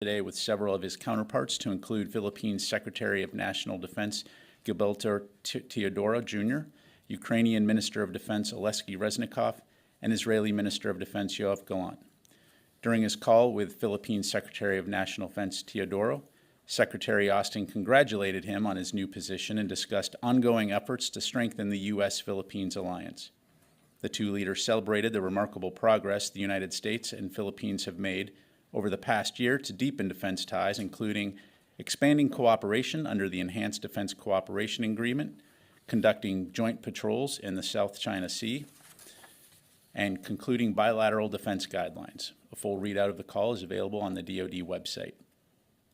today with several of his counterparts, to include Philippines Secretary of National Defense Gilberto Teodoro Jr., Ukrainian Minister of Defense Oleksiy Reznikov, and Israeli Minister of Defense Yoav Gallant. During his call with Philippines Secretary of National Defense Teodoro, Secretary Austin congratulated him on his new position and discussed ongoing efforts to strengthen the U.S.-Philippines alliance. The two leaders celebrated the remarkable progress the United States and Philippines have made over the past year to deepen defense ties, including expanding cooperation under the Enhanced Defense Cooperation Agreement, conducting joint patrols in the South China Sea, and concluding bilateral defense guidelines. A full readout of the call is available on the DoD website.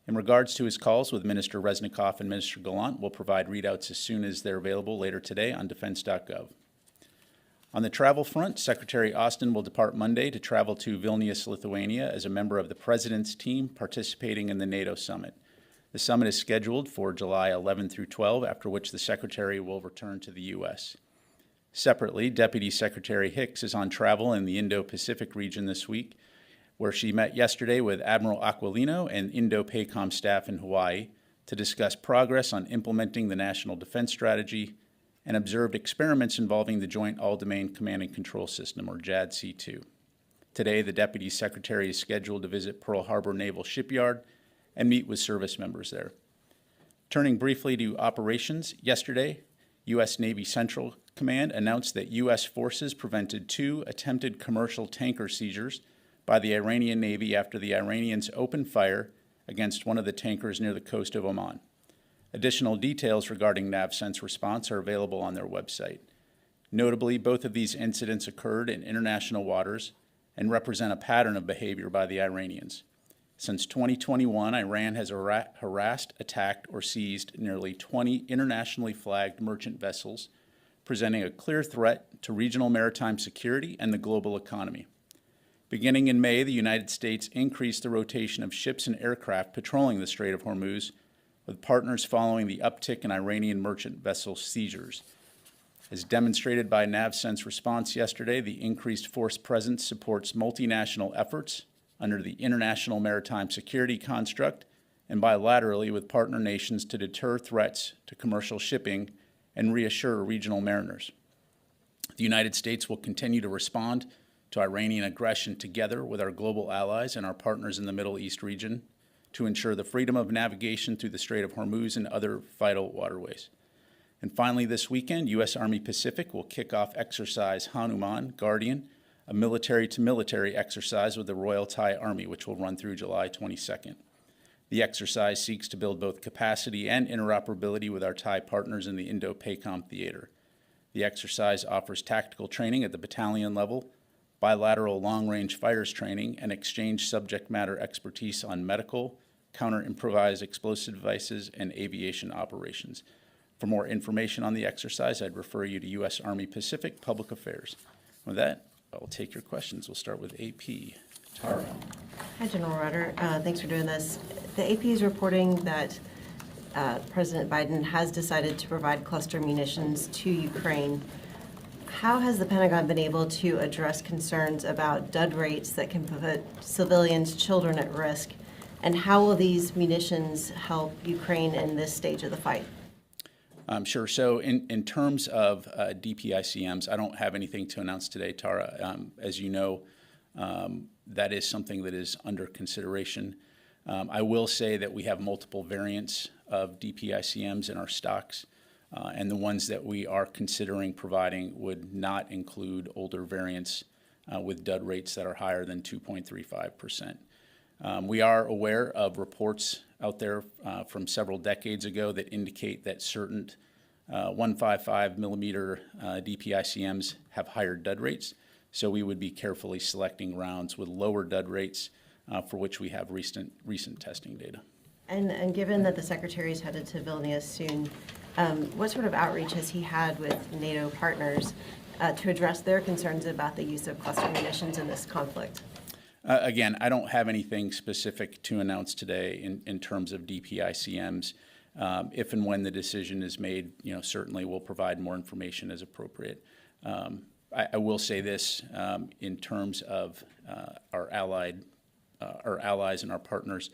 In regards to his calls with Minister Reznikov and Minister Gallant, we'll provide readouts as soon as they're available later today on defense.gov. On the travel front, Secretary Austin will depart Monday to travel to Vilnius, Lithuania, as a member of the President's team participating in the NATO summit. The summit is scheduled for July 11 through 12, after which the Secretary will return to the U.S. Separately, Deputy Secretary Hicks is on travel in the Indo-Pacific region this week, where she met yesterday with Admiral Aquilino and Indo-PACOM staff in Hawaii to discuss progress on implementing the National Defense Strategy and observed experiments involving the Joint All-Domain Command and Control System, or JADC2. Today, the Deputy Secretary is scheduled to visit Pearl Harbor Naval Shipyard and meet with service members there. Turning briefly to operations, yesterday, U.S. Navy Central Command announced that U.S. forces prevented 2 attempted commercial tanker seizures by the Iranian Navy after the Iranians opened fire against one of the tankers near the coast of Oman. Additional details regarding NAVCENT's response are available on their website. Notably, both of these incidents occurred in international waters and represent a pattern of behavior by the Iranians. Since 2021, Iran has harassed, attacked, or seized nearly 20 internationally flagged merchant vessels, presenting a clear threat to regional maritime security and the global economy. Beginning in May, the United States increased the rotation of ships and aircraft patrolling the Strait of Hormuz, with partners following the uptick in Iranian merchant vessel seizures. As demonstrated by NAVCENT's response yesterday, the increased force presence supports multinational efforts under the International Maritime Security Construct and bilaterally with partner nations to deter threats to commercial shipping and reassure regional mariners. The United States will continue to respond to Iranian aggression together with our global allies and our partners in the Middle East region to ensure the freedom of navigation through the Strait of Hormuz and other vital waterways. And finally, this weekend, U.S. Army Pacific will kick off Exercise Hanuman Guardian, a military-to-military exercise with the Royal Thai Army, which will run through July 22nd. The exercise seeks to build both capacity and interoperability with our Thai partners in the Indo-PACOM theater. The exercise offers tactical training at the battalion level, bilateral long-range fires training, and exchange subject matter expertise on medical, counter-improvised explosive devices, and aviation operations. For more information on the exercise, I'd refer you to U.S. Army Pacific Public Affairs. With that, I'll take your questions. We'll start with AP. Tara. Hi, General Rudder. Thanks for doing this. The AP is reporting that President Biden has decided to provide cluster munitions to Ukraine. How has the Pentagon been able to address concerns about dud rates that can put civilians, children at risk? And how will these munitions help Ukraine in this stage of the fight? Sure. So in terms of DPICMs, I don't have anything to announce today, Tara. As you know, that is something that is under consideration. I will say that we have multiple variants of DPICMs in our stocks, and the ones that we are considering providing would not include older variants with dud rates that are higher than 2.35%. We are aware of reports out there from several decades ago that indicate that certain 155 millimeter DPICMs have higher dud rates, so we would be carefully selecting rounds with lower dud rates for which we have recent testing data. And given that the Secretary is headed to Vilnius soon, what sort of outreach has he had with NATO partners to address their concerns about the use of cluster munitions in this conflict? Again, I don't have anything specific to announce today in terms of DPICMs. If and when the decision is made, certainly we'll provide more information as appropriate. I will say this in terms of our allies and our partners.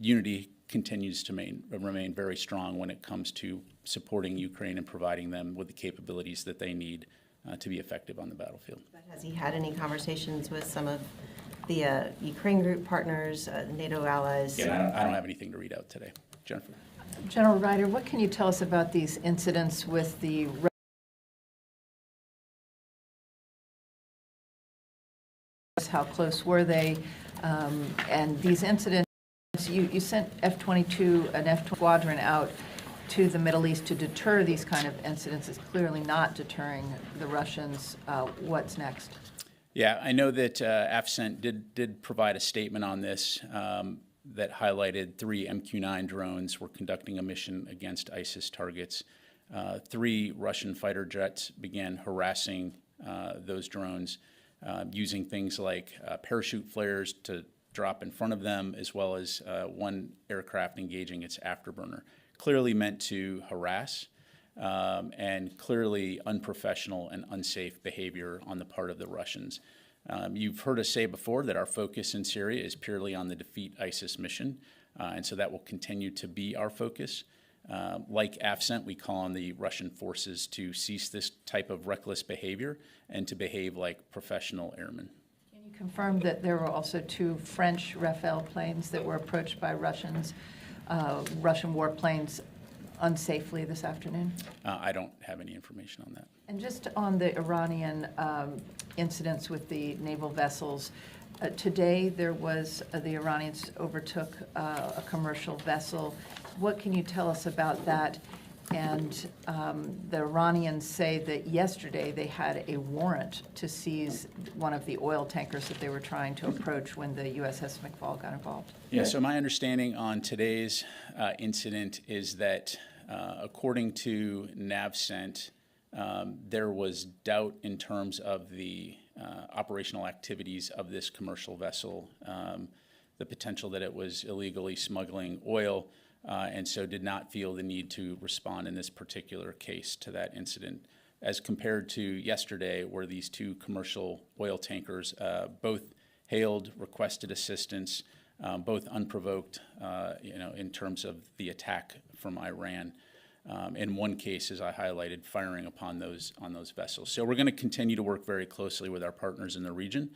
unity continues to remain very strong when it comes to supporting Ukraine and providing them with the capabilities that they need to be effective on the battlefield. But has he had any conversations with some of the Ukraine group partners, NATO allies? Yeah, I don't have anything to read out today. Jennifer? General Ryder, what can you tell us about these incidents with the how close were they? And these incidents, you sent F-22, an F-22 squadron out to the Middle East to deter these kind of incidents. It's clearly not deterring the Russians. What's next? Yeah, I know that AFCENT did provide a statement on this that highlighted 3 MQ-9 drones were conducting a mission against ISIS targets. 3 Russian fighter jets began harassing those drones using things like parachute flares to drop in front of them, as well as 1 aircraft engaging its afterburner. Clearly meant to harass and clearly unprofessional and unsafe behavior on the part of the Russians. You've heard us say before that our focus in Syria is purely on the defeat ISIS mission, and so that will continue to be our focus. Like AFCENT, we call on the Russian forces to cease this type of reckless behavior and to behave like professional airmen. Can you confirm that there were also 2 French Rafale planes that were approached by Russian warplanes unsafely this afternoon? I don't have any information on that. And just on the Iranian incidents with the naval vessels, today there was, the Iranians overtook a commercial vessel. What can you tell us about that? And the Iranians say that yesterday they had a warrant to seize one of the oil tankers that they were trying to approach when the USS McFall got involved. Yeah, so my understanding on today's incident is that according to NAVCENT, there was doubt in terms of the operational activities of this commercial vessel, the potential that it was illegally smuggling oil, and so did not feel the need to respond in this particular case to that incident, as compared to yesterday, where these 2 commercial oil tankers both hailed, requested assistance, both unprovoked, in terms of the attack from Iran. In one case, as I highlighted, firing upon those vessels. So we're going to continue to work very closely with our partners in the region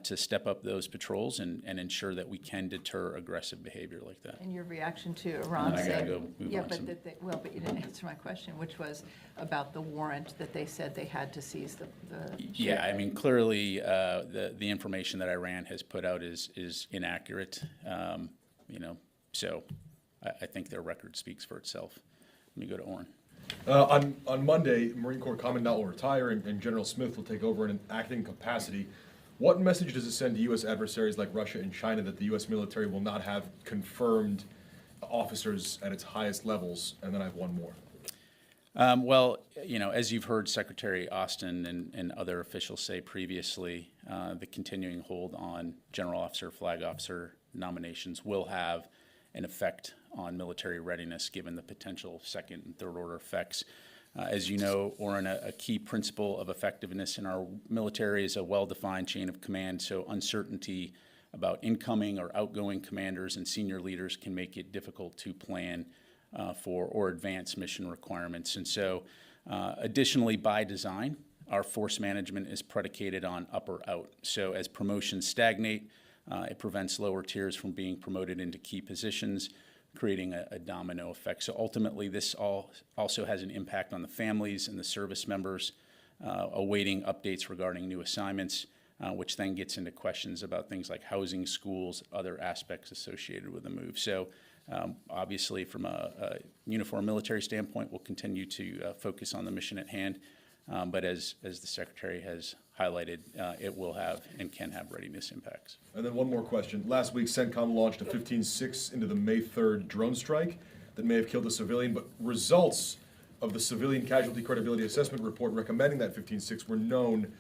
to step up those patrols and ensure that we can deter aggressive behavior like that. And your reaction to Iran I gotta saying, go move yeah, on but some. but you didn't answer my question, which was about the warrant that they said they had to seize the Yeah, ship. I mean, clearly the information that Iran has put out is inaccurate. So I think their record speaks for itself. Let me go to Oren. On Monday, Marine Corps Commandant will retire and General Smith will take over in an acting capacity. What message does it send to U.S. adversaries like Russia and China that the U.S. military will not have confirmed officers at its highest levels? And then I have one more. Well, as you've heard Secretary Austin and other officials say previously, the continuing hold on general officer, flag officer nominations will have an effect on military readiness given the potential second and third order effects. As you know, Oren, a key principle of effectiveness in our military is a well-defined chain of command, so uncertainty about incoming or outgoing commanders and senior leaders can make it difficult to plan for or advance mission requirements. And so additionally, by design, our force management is predicated on up or out. So as promotions stagnate, it prevents lower tiers from being promoted into key positions, creating a domino effect. So ultimately, this also has an impact on the families and the service members awaiting updates regarding new assignments, which then gets into questions about things like housing, schools, other aspects associated with the move. So obviously, from a uniform military standpoint, we'll continue to focus on the mission at hand. But as the Secretary has highlighted, it will have and can have readiness impacts. And then one more question. Last week, CENTCOM launched a 15-6 into the May 3rd drone strike that may have killed a civilian, but results of the Civilian Casualty Credibility Assessment Report recommending that 15-6 were known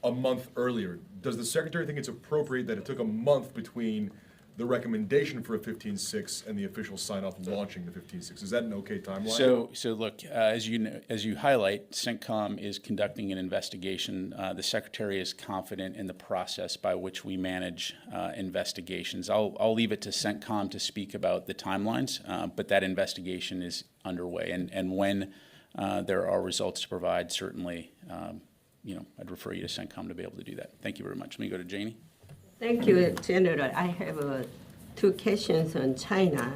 a month earlier. Does the Secretary think it's appropriate that it took a month between the recommendation for a 15-6 and the official sign-off launching the 15-6. Is that an okay timeline? So look, as you know, as you highlight, CENTCOM is conducting an investigation. The Secretary is confident in the process by which we manage investigations. I'll leave it to CENTCOM to speak about the timelines, but that investigation is underway. And when there are results to provide, certainly, I'd refer you to CENTCOM to be able to do that. Thank you very much. Let me go to Janie. Thank you, General. I have two questions on China.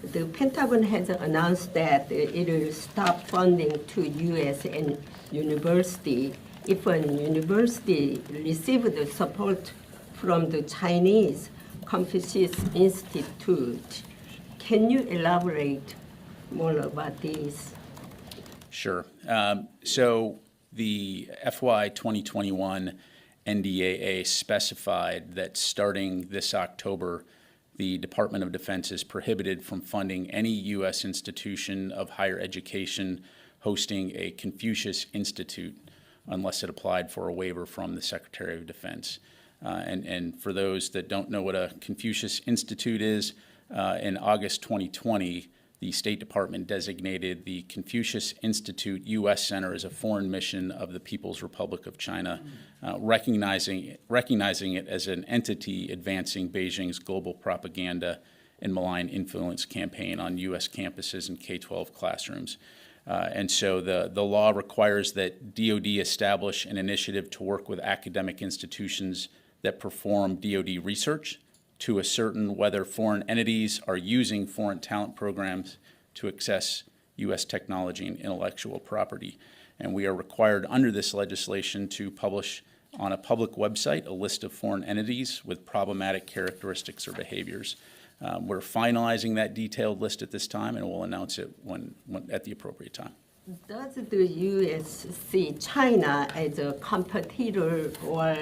The Pentagon has announced that it will stop funding to U.S. and university if a university received support from the Chinese Confucius Institute. Can you elaborate more about this? Sure. So the FY 2021 NDAA specified that starting this October, the Department of Defense is prohibited from funding any U.S. institution of higher education hosting a Confucius Institute unless it applied for a waiver from the Secretary of Defense. And for those that don't know what a Confucius Institute is, in August 2020, the State Department designated the Confucius Institute U.S. Center as a foreign mission of the People's Republic of China, recognizing it as an entity advancing Beijing's global propaganda and malign influence campaign on U.S. campuses and K-12 classrooms. And so the law requires that DoD establish an initiative to work with academic institutions that perform DoD research to ascertain whether foreign entities are using foreign talent programs to access U.S. technology and intellectual property. And we are required under this legislation to publish on a public website a list of foreign entities with problematic characteristics or behaviors. We're finalizing that detailed list at this time, and we'll announce it when at the appropriate time. Does the U.S. see China as a competitor or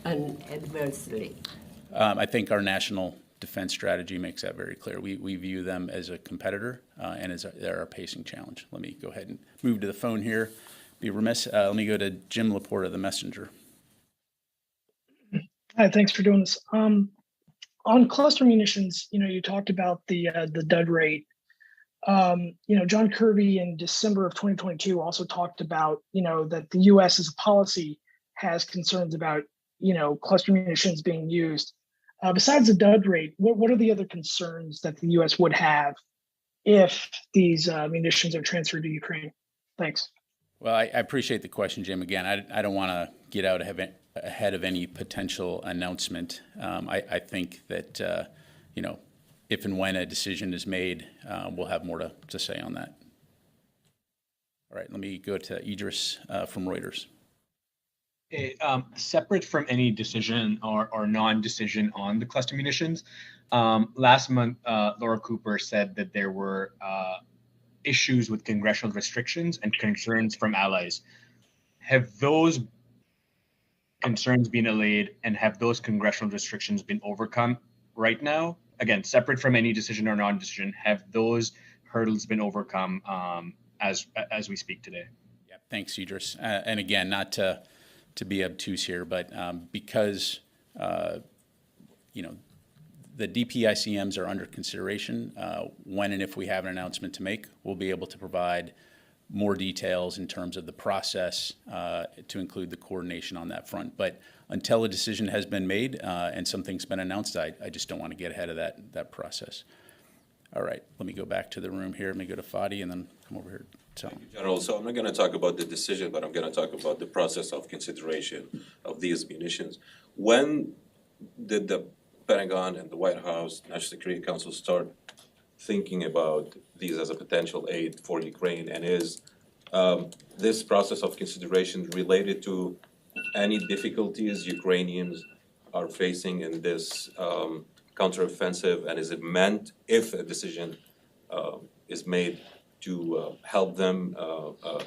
an adversary? I think our national defense strategy makes that very clear. We view them as a competitor and they're our pacing challenge. Let me go ahead and move to the phone here. Be remiss. Let me go to Jim Laporta, the messenger. Hi, thanks for doing this. On cluster munitions, you talked about the dud rate. John Kirby in December of 2022 also talked about, that the U.S. as a policy has concerns about, cluster munitions being used. Besides the dud rate, what are the other concerns that the U.S. would have if these munitions are transferred to Ukraine? Thanks. Well, I appreciate the question, Jim. Again, I don't want to get out ahead of any potential announcement. I think that, if and when a decision is made, we'll have more to say on that. All right, let me go to Idris from Reuters. Separate from any decision or non-decision on the cluster munitions, last month, Laura Cooper said that there were issues with congressional restrictions and concerns from allies. Have those concerns been allayed and have those congressional restrictions been overcome right now? Again, separate from any decision or non-decision, have those hurdles been overcome as we speak today? Yeah, thanks, Idris. And again, not to be obtuse here, but because the DPICMs are under consideration, when and if we have an announcement to make, we'll be able to provide more details in terms of the process to include the coordination on that front. But until a decision has been made and something's been announced, I just don't want to get ahead of that process. All right, let me go back to the room here. Let me go to Fadi and then come over here. Thank you, General. So I'm not going to talk about the decision, but I'm going to talk about the process of consideration of these munitions. When did the Pentagon and the White House, National Security Council start thinking about these as a potential aid for Ukraine? And is this process of consideration related to any difficulties Ukrainians are facing in this counteroffensive? And is it meant, if a decision is made, to help them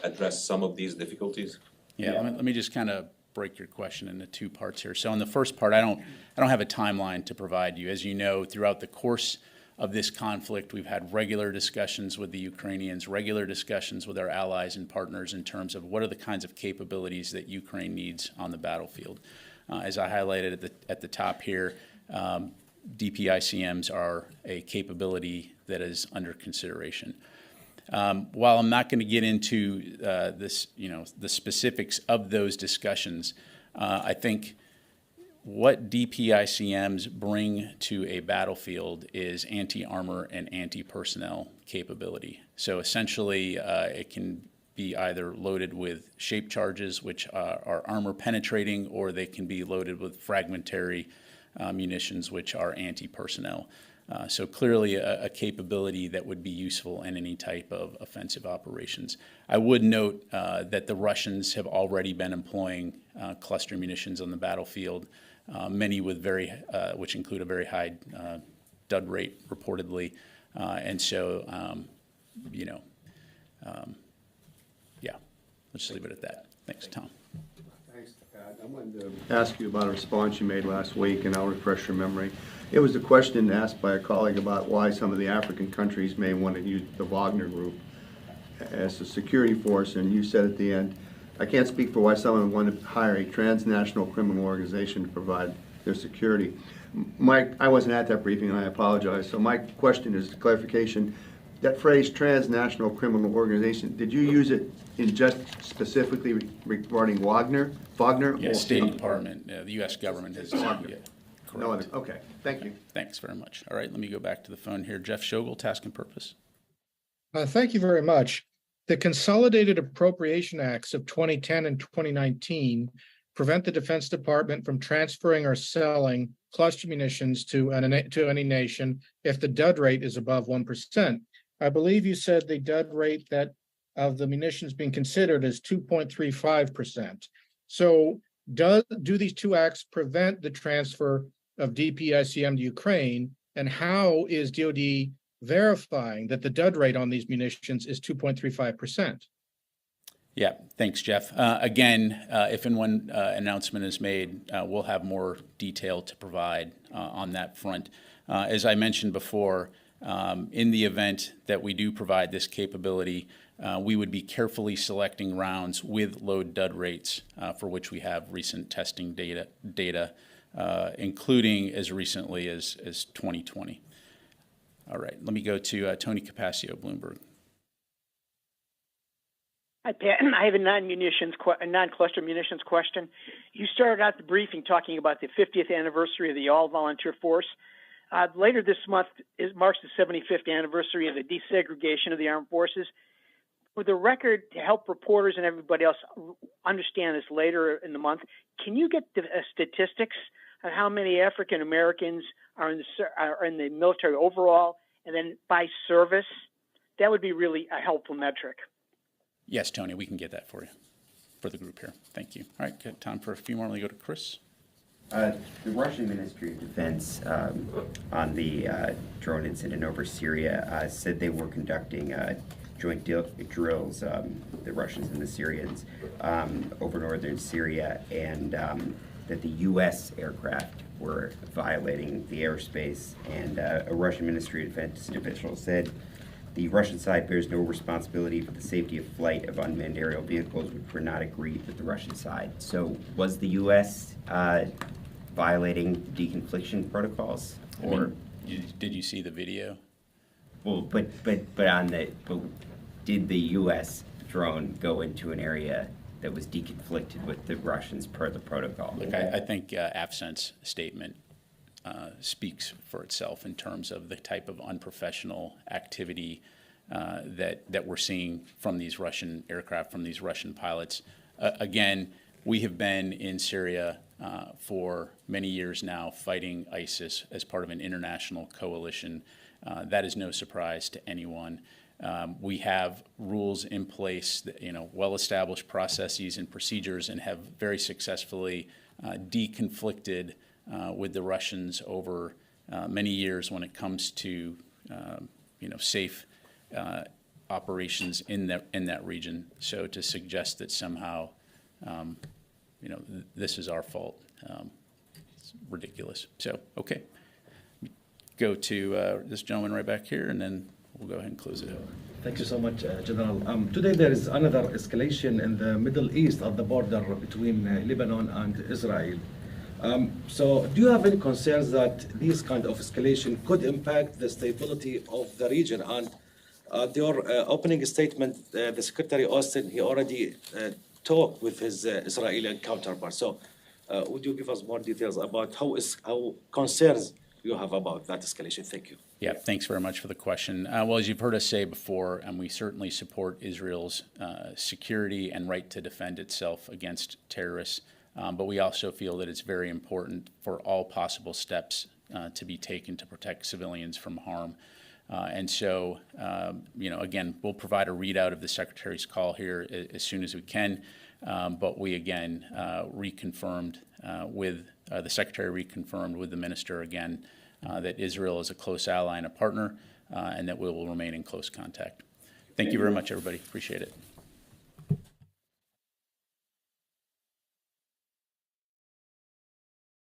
address some of these difficulties? Yeah, let me just kind of break your question into two parts here. So in the first part, I don't have a timeline to provide you. As you know, throughout the course of this conflict, we've had regular discussions with the Ukrainians, regular discussions with our allies and partners in terms of what are the kinds of capabilities that Ukraine needs on the battlefield. As I highlighted at the top here, DPICMs are a capability that is under consideration. While I'm not going to get into the specifics of those discussions, I think what DPICMs bring to a battlefield is anti-armor and anti-personnel capability. So essentially, it can be either loaded with shape charges, which are armor penetrating, or they can be loaded with fragmentary munitions, which are anti-personnel. So clearly a capability that would be useful in any type of offensive operations. I would note that the Russians have already been employing cluster munitions on the battlefield, many with which include a very high dud rate reportedly. And so, yeah, let's just leave it at that. Thanks, Tom. Thanks, Pat. I wanted to ask you about a response you made last week, and I'll refresh your memory. It was a question asked by a colleague about why some of the African countries may want to use the Wagner Group as a security force, and you said at the end, I can't speak for why someone would want to hire a transnational criminal organization to provide their security. I wasn't at that briefing, and I apologize, so my question is clarification. That phrase, transnational criminal organization, did you use it in just specifically regarding Wagner? Yeah, State Department, the U.S. government has. Yeah, no other, okay, thank you. Thanks very much. All right, let me go back to the phone here. Jeff Schogel, Task and Purpose. Thank you very much. The Consolidated Appropriation Acts of 2010 and 2019 prevent the Defense Department from transferring or selling cluster munitions to any nation if the dud rate is above 1%. I believe you said the dud rate that of the munitions being considered is 2.35%. So do these two acts prevent the transfer of DPICM to Ukraine, and how is DoD verifying that the dud rate on these munitions is 2.35%? Yeah, thanks, Jeff. Again, if and when announcement is made, we'll have more detail to provide on that front. As I mentioned before, in the event that we do provide this capability, we would be carefully selecting rounds with low dud rates for which we have recent testing data, including as recently as 2020. All right, let me go to Tony Capaccio, Bloomberg. Hi, Pat. I have a non-cluster munitions question. You started out the briefing talking about the 50th anniversary of the all-volunteer force. Later this month marks the 75th anniversary of the desegregation of the armed forces. For the record, to help reporters and everybody else understand this later in the month, can you get the statistics on how many African Americans are in the military overall, and then by service? That would be really a helpful metric. Yes, Tony, we can get that for you, for the group here. Thank you. All right, got time for a few more. Let me go to Chris. The Russian Ministry of Defense on the drone incident over Syria said they were conducting joint drills, the Russians and the Syrians, over northern Syria, and that the U.S. aircraft were violating the airspace. And a Russian Ministry of Defense official said the Russian side bears no responsibility for the safety of flight of unmanned aerial vehicles, which were not agreed with the Russian side. So was the U.S. Violating deconfliction protocols? Or did you see the video? Well, but did the U.S. drone go into an area that was deconflicted with the Russians per the protocol? Look, I think AFCENT's statement speaks for itself in terms of the type of unprofessional activity that we're seeing from these Russian aircraft, from these Russian pilots. Again, we have been in Syria for many years now, fighting ISIS as part of an international coalition. That is no surprise to anyone. We have rules in place, that, well-established processes and procedures, and have very successfully deconflicted with the Russians over many years when it comes to safe operations in that region. So to suggest that somehow this is our fault, it's ridiculous. So okay, go to this gentleman right back here, and then we'll go ahead and close it out. Thank you so much, General. Today there is another escalation in the Middle East at the border between Lebanon and Israel. So do you have any concerns that this kind of escalation could impact the stability of the region? And your opening statement, the Secretary Austin, he already talked with his Israeli counterpart. So would you give us more details about how concerns you have about that escalation? Thank you. Yeah, thanks very much for the question. Well, as you've heard us say before, we certainly support Israel's security and right to defend itself against terrorists. But we also feel that it's very important for all possible steps to be taken to protect civilians from harm. And so, again, we'll provide a readout of the Secretary's call here as soon as we can. But we, again, reconfirmed with the Secretary reconfirmed with the Minister again that Israel is a close ally and a partner, and that we will remain in close contact. Thank you very much, everybody. Appreciate it.